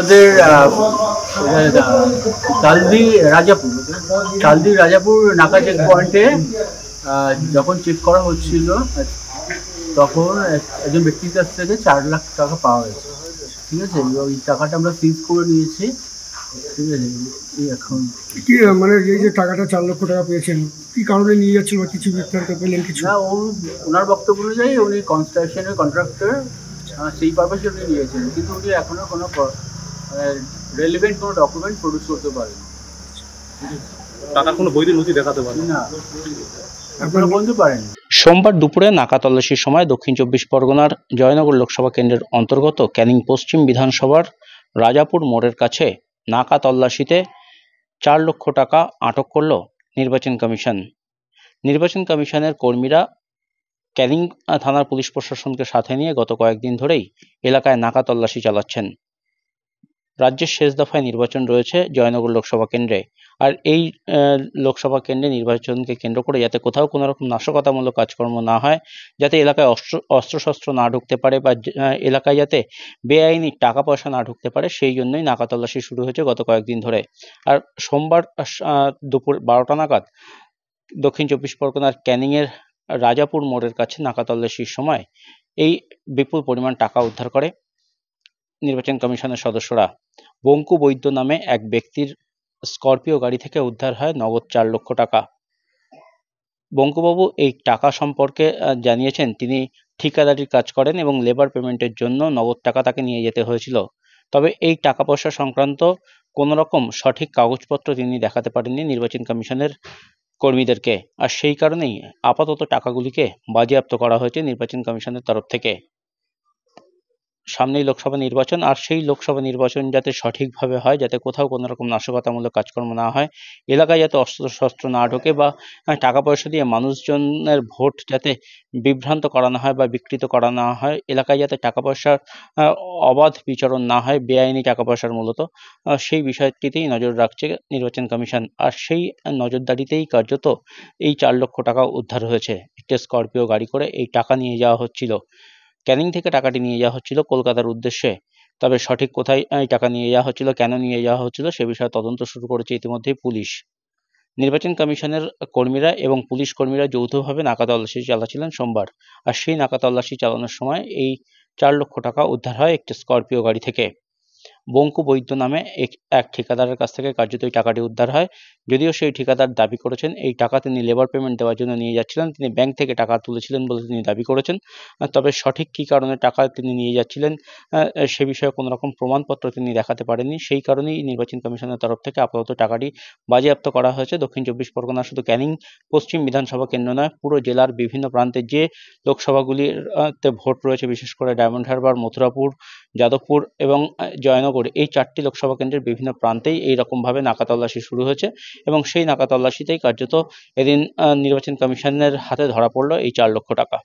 আমাদের তালদি রাজাপুর নাকা চেক পয়েন্টে যখন চেক করা হচ্ছিল তখন একজন ব্যক্তির কাছ থেকে 4 লাখ টাকা পাওয়া গেছে। ঠিক আছে, ওই টাকাটা আমরা সিজ করে নিয়েছি। ঠিক আছে, এখন কি মানে এই যে টাকাটা 4 লক্ষ টাকা পেয়েছেন, কি কারণে নিয়ে যাচ্ছেন বা কিছু বৃত্তান্ত পেলেন কিছু? না, ওনার বক্তব্য অনুযায়ী উনি কনস্ট্রাকশনের কন্ট্রাক্টর, সেই পারপাসে উনি নিয়েছেন, কিন্তু উনি এখনো কোনো রেলিভেন্ট কোনো ডকুমেন্ট প্রডিউস করতে পারেন টাকার কোনো বৈধ নথি দেখাতে পারেন না, আপনারা বলতে পারেন। সোমবার দুপুরে নাকা তল্লাশির সময় দক্ষিণ 24 পরগনার জয়নগর লোকসভা কেন্দ্রের অন্তর্গত ক্যানিং পশ্চিম বিধানসভার রাজাপুর মোড়ের কাছে নাকা তল্লাশিতে 4 লক্ষ টাকা আটক করল নির্বাচন কমিশন। নির্বাচন কমিশনের কর্মীরা ক্যানিং থানার পুলিশ প্রশাসনকে সাথে নিয়ে গত কয়েকদিন ধরেই এলাকায় নাকা তল্লাশি চালাচ্ছেন। রাজ্যের শেষ দফায় নির্বাচন রয়েছে জয়নগর লোকসভা কেন্দ্রে, আর এই লোকসভা কেন্দ্রে নির্বাচনকে কেন্দ্র করে যাতে কোথাও কোনো রকম নাশকতামূলক কাজকর্ম না হয়, যাতে এলাকায় অস্ত্রশস্ত্র না ঢুকতে পারে বা এলাকায় যাতে বেআইনি টাকা পয়সা না ঢুকতে পারে, সেই জন্যই নাকা তল্লাশি শুরু হয়েছে গত কয়েকদিন ধরে। আর সোমবার দুপুর 12টা নাগাদ দক্ষিণ 24 পরগনার ক্যানিংয়ের রাজাপুর মোড়ের কাছে নাকা তল্লাশির সময় এই বিপুল পরিমাণ টাকা উদ্ধার করে নির্বাচন কমিশনের সদস্যরা। বঙ্কু বৈদ্য নামে এক ব্যক্তির স্করপিও গাড়ি থেকে উদ্ধার হয় নগদ 4 লক্ষ টাকা। বঙ্কুবাবু এই টাকা সম্পর্কে জানিয়েছেন তিনি ঠিকাদারির কাজ করেন এবং লেবার পেমেন্টের জন্য নগদ টাকা তাকে নিয়ে যেতে হয়েছিল। তবে এই টাকা পয়সা সংক্রান্ত কোনো রকম সঠিক কাগজপত্র তিনি দেখাতে পারেননি নির্বাচন কমিশনের কর্মীদেরকে, আর সেই কারণেই আপাতত টাকাগুলিকে বাজেয়াপ্ত করা হয়েছে নির্বাচন কমিশনের তরফ থেকে। সামনেই লোকসভা নির্বাচন, আর সেই লোকসভা নির্বাচন যাতে সঠিকভাবে হয়, যাতে কোথাও কোনো রকম নাশকতামূলক কাজকর্ম না হয়, এলাকায় যাতে অস্ত্রশস্ত্র না ঢোকে বা টাকা পয়সা দিয়ে মানুষজনের ভোট যাতে বিভ্রান্ত করানো হয় বা বিকৃত করা না হয়, এলাকায় যাতে টাকা পয়সার অবাধ বিচরণ না হয়, বেআইনি টাকা পয়সার মূলত, সেই বিষয়টিতেই নজর রাখছে নির্বাচন কমিশন। আর সেই নজরদারিতেই কার্যত এই 4 লক্ষ টাকা উদ্ধার হয়েছে। একটি স্করপিও গাড়ি করে এই টাকা নিয়ে যাওয়া হচ্ছিল। ক্যানিং থেকে টাকাটি নিয়ে যাওয়া হচ্ছিল কলকাতার উদ্দেশ্যে। তবে সঠিক কোথায় এই টাকা নিয়ে যাওয়া হচ্ছিল, কেন নিয়ে যাওয়া হচ্ছিল, সে বিষয়ে তদন্ত শুরু করেছে ইতিমধ্যেই পুলিশ। নির্বাচন কমিশনের কর্মীরা এবং পুলিশ কর্মীরা যৌথভাবে নাকা তল্লাশি চালাচ্ছিলেন সোমবার, আর সেই নাকা তল্লাশি চালানোর সময় এই 4 লক্ষ টাকা উদ্ধার হয় একটি স্করপিও গাড়ি থেকে। বঙ্কু বৈদ্য নামে এক ঠিকাদারের কাছ থেকে কার্যত এই টাকাটি উদ্ধার হয়। যদিও সেই ঠিকাদার দাবি করেছেন এই টাকা তিনি লেবার পেমেন্ট দেওয়ার জন্য নিয়ে যাচ্ছিলেন, তিনি ব্যাংক থেকে টাকা তুলেছিলেন বলে তিনি দাবি করেছেন। তবে সঠিক কী কারণে টাকা তিনি নিয়ে যাচ্ছিলেন সে বিষয়ে কোনো রকম প্রমাণপত্র তিনি দেখাতে পারেননি। সেই কারণেই নির্বাচন কমিশনের তরফ থেকে আপাতত টাকাটি বাজেয়াপ্ত করা হয়েছে। দক্ষিণ 24 পরগনা শুধু ক্যানিং পশ্চিম বিধানসভা কেন্দ্র নয়, পুরো জেলার বিভিন্ন প্রান্তে যে লোকসভাগুলিতে ভোট রয়েছে, বিশেষ করে ডায়মন্ড হারবার, মথুরাপুর, যাদবপুর এবং জয়নগর, এই 4টি লোকসভা কেন্দ্রের বিভিন্ন প্রান্তেই এইরকমভাবে নাকা তল্লাশি শুরু হয়েছে এবং সেই নাকা তল্লাশিতেই কার্যত এদিন নির্বাচন কমিশনের হাতে ধরা পড়ল এই 4 লক্ষ টাকা।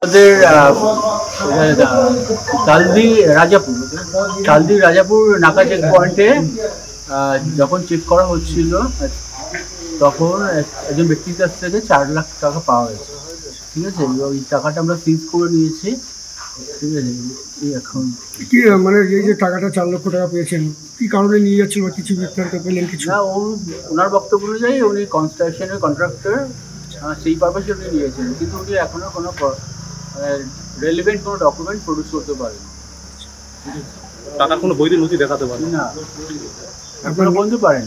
আমাদের কালদি রাজাপুর নাকা চেক পয়েন্টে যখন চেক করা হচ্ছিল তখন একজন ব্যক্তির কাছ থেকে 4 লাখ টাকা পাওয়া গেছে। ঠিক আছে, ওই টাকাটা আমরা সিজ করে নিয়েছি। ঠিক আছে, এই এখন কি মানে এই যে টাকাটা 4 লক্ষ টাকা পেয়েছেন কি কারণে নিয়ে যাচ্ছিল বা কিছু বৃত্তান্ত পেলেন কিছু? না, ওনার বক্তব্য অনুযায়ী উনি কনস্ট্রাকশনের কন্ট্রাক্টর, সেই পারপাসে উনি নিয়েছেন, কিন্তু উনি এখনো কোনো রেলিভেন্ট কোনো ডকুমেন্ট প্রডিউস করতে পারেন টাকার কোনো বৈধ নথি দেখাতে পারেন না, এখনো বলতে পারেন।